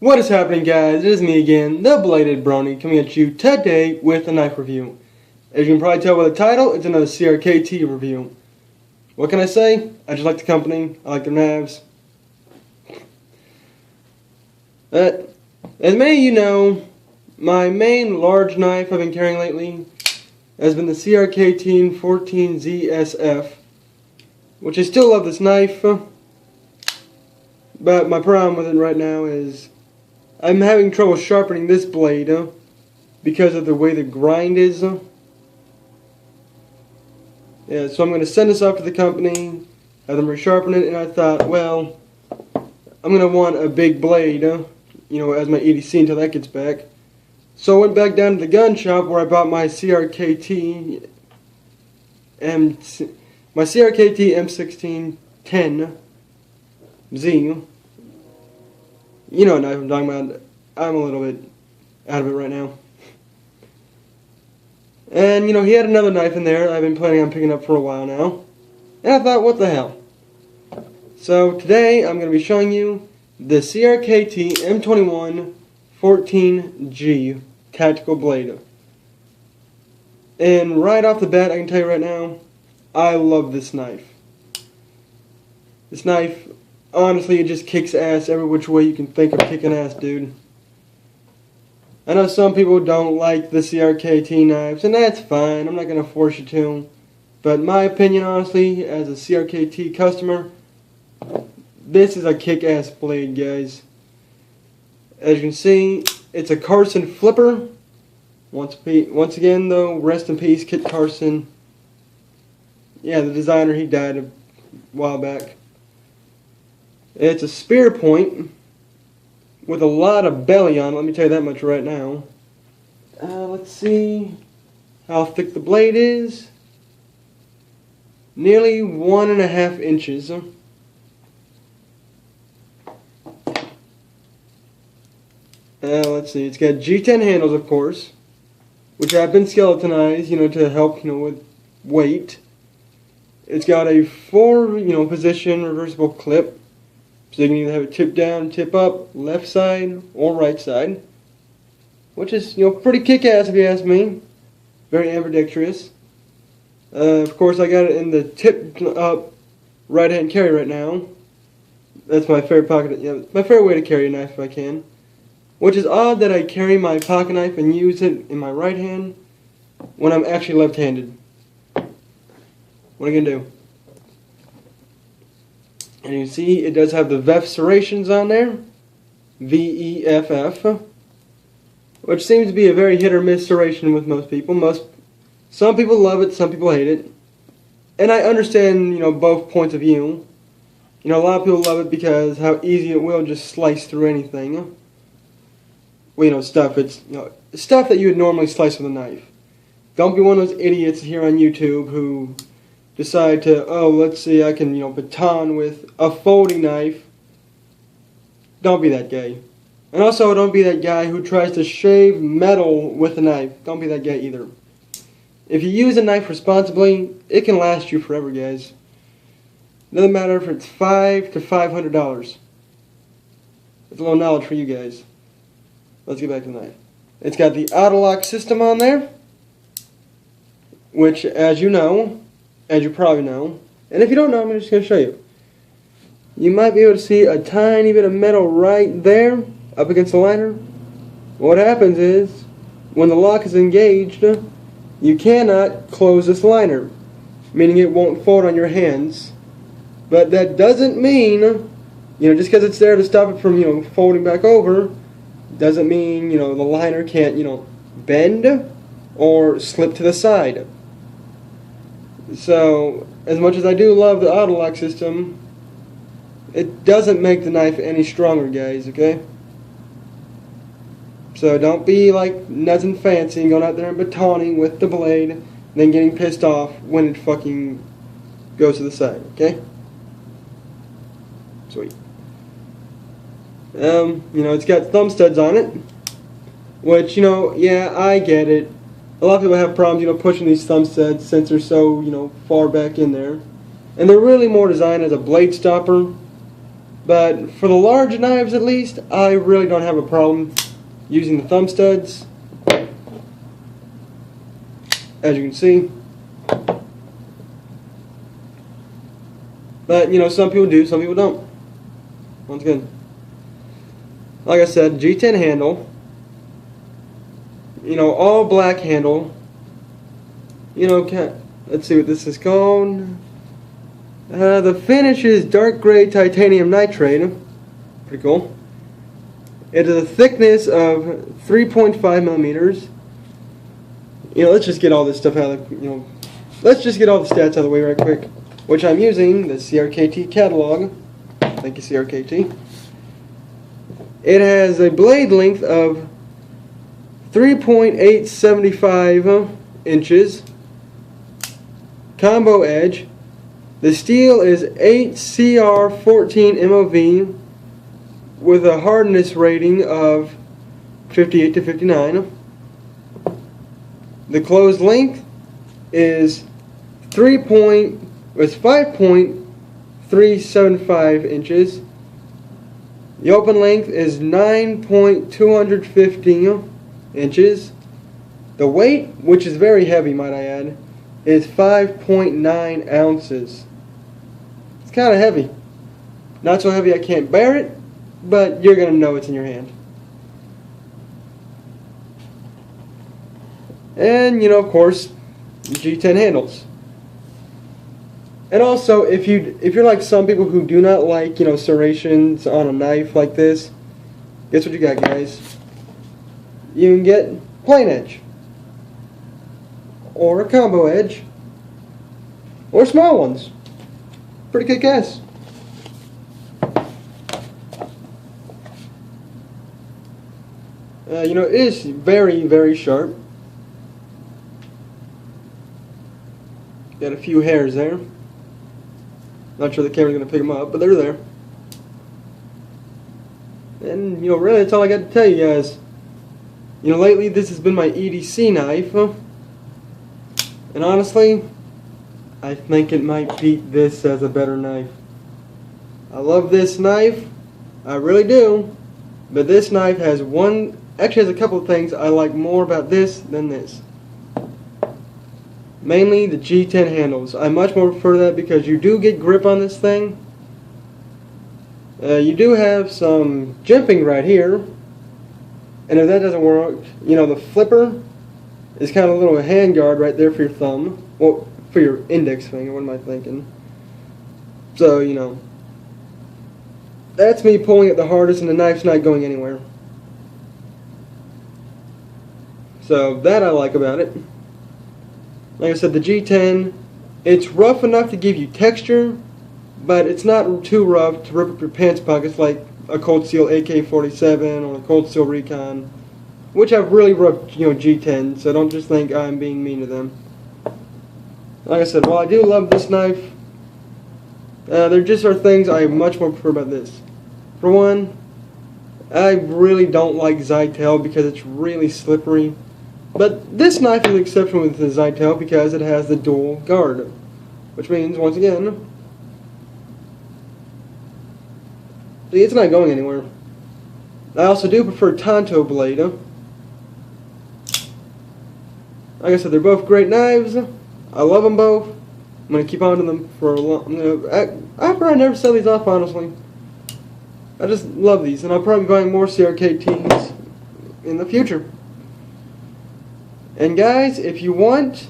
What is happening, guys? It is me again, the Bladed Brony, coming at you today with a knife review. As you can probably tell by the title, it's another CRKT review. What can I say? I just like the company. I like their knives. As many of you know, my main large knife I've been carrying lately has been the CRKT 14G SF, which I still love this knife, but my problem with it right now is I'm having trouble sharpening this blade because of the way the grind is. Yeah, so I'm going to send this off to the company, have them resharpen it, and I thought, well, I'm going to want a big blade, as my EDC until that gets back. So I went back down to the gun shop where I bought my CRKT M16-10Z. You know what knife I'm talking about. I'm a little bit out of it right now. And, he had another knife in there I've been planning on picking up for a while now. And I thought, what the hell? So today I'm going to be showing you the CRKT M21-14G tactical blade. And right off the bat, I can tell you right now, I love this knife. This knife, honestly, it just kicks ass every which way you can think of kicking ass, dude. I know some people don't like the CRKT knives, and that's fine. I'm not going to force you to. But my opinion, honestly, as a CRKT customer, this is a kick-ass blade, guys. As you can see, it's a Carson flipper. Once again, though, rest in peace, Kit Carson. Yeah, the designer, he died a while back. It's a spear point with a lot of belly on it, let me tell you that much right now. Let's see how thick the blade is. Nearly 1.5 inches. Let's see, it's got G10 handles, of course, which have been skeletonized, to help, with weight. It's got a 4, position reversible clip. So you can either have it tip down, tip up, left side, or right side. Which is, pretty kick-ass if you ask me. Very ambidextrous. Of course, I got it in the tip up right-hand carry right now. That's my favorite pocket, my favorite way to carry a knife if I can. Which is odd that I carry my pocket knife and use it in my right hand when I'm actually left-handed. What are you going to do? And you can see it does have the VEF serrations on there, VEFF, which seems to be a very hit or miss serration with most people. Some people love it, some people hate it, and I understand both points of view. A lot of people love it because how easy it will just slice through anything. Well, stuff that you would normally slice with a knife. Don't be one of those idiots here on YouTube who decide to, let's see, I can, baton with a folding knife. Don't be that guy. And also, don't be that guy who tries to shave metal with a knife. Don't be that guy either. If you use a knife responsibly, it can last you forever, guys. It doesn't matter if it's $500 to $500. It's a little knowledge for you guys. Let's get back to the knife. It's got the auto lock system on there, which, as you probably know, and if you don't know, I'm just going to show you. You might be able to see a tiny bit of metal right there, up against the liner. What happens is, when the lock is engaged, you cannot close this liner, meaning it won't fold on your hands. But that doesn't mean, just because it's there to stop it from, folding back over, doesn't mean, the liner can't, bend or slip to the side. So, as much as I do love the auto lock system, it doesn't make the knife any stronger, guys, okay? So don't be like nuts and fancy and going out there and batoning with the blade and then getting pissed off when it fucking goes to the side, okay? Sweet. It's got thumb studs on it, which, yeah, I get it. A lot of people have problems, pushing these thumb studs since they're so, far back in there. And they're really more designed as a blade stopper But for the large knives at least, I really don't have a problem using the thumb studs. As you can see. But, you know, some people do, some people don't. Once again, like I said, G10 handle. You know, all black handle. You know, let's see what this is called. The finish is dark gray titanium nitride. Pretty cool. It is a thickness of 3.5 millimeters. You know, let's just get all this stuff out of the, let's just get all the stats out of the way right quick. Which I'm using the CRKT catalog. Thank you, CRKT. It has a blade length of 3.875 inches. Combo edge. The steel is 8CR14 MOV with a hardness rating of 58 to 59. The closed length is 5.375 inches. The open length is 9.250 inches. The weight, which is very heavy, might I add, is 5.9 ounces. It's kind of heavy. Not so heavy I can't bear it, but you're going to know it's in your hand. And, you know, of course, G10 handles. And also, if you're like some people who do not like, you know, serrations on a knife like this, guess what you got, guys? You can get plain edge, or a combo edge, or small ones. Pretty good guess. You know, it is very, very sharp. Got a few hairs there. Not sure the camera's going to pick them up, but they're there. And, you know, really that's all I got to tell you guys. You know, lately this has been my EDC knife. And honestly, I think it might beat this as a better knife. I love this knife. I really do. But this knife has actually has a couple of things I like more about this than this. Mainly the G10 handles. I much more prefer that because you do get grip on this thing. You do have some jimping right here. And if that doesn't work, you know, the flipper is kind of a little hand guard right there for your thumb. Well, for your index finger, what am I thinking? So, you know, that's me pulling it the hardest and the knife's not going anywhere. So, that I like about it. Like I said, the G10, it's rough enough to give you texture, but it's not too rough to rip up your pants pockets like a Cold Steel AK-47 or a Cold Steel Recon, which have really rough, you know, G10, so don't just think I'm being mean to them. Like I said, while I do love this knife, there just are things I much more prefer about this. For one, I really don't like Zytel because it's really slippery. But this knife is an exception with the Zytel because it has the dual guard. Which means, once again, see, it's not going anywhere. I also do prefer Tonto blade. Like I said, they're both great knives. I love them both. I'm going to keep on to them for a long... I'll probably never sell these off, honestly. I just love these, and I'll probably be buying more CRKTs in the future. And guys, if you want,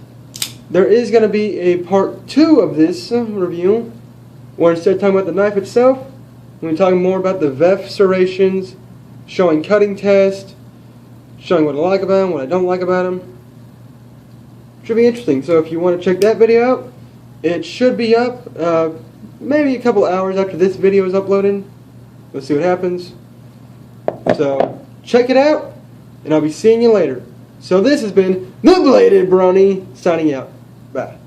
there is going to be a part 2 of this review, where instead of talking about the knife itself, I'm going to be talking more about the VEF serrations, showing cutting test, showing what I like about them, what I don't like about them. Should be interesting. So if you want to check that video out, it should be up maybe a couple hours after this video is uploaded. Let's see what happens. So check it out, and I'll be seeing you later. So this has been the Bladed Brony signing out. Bye.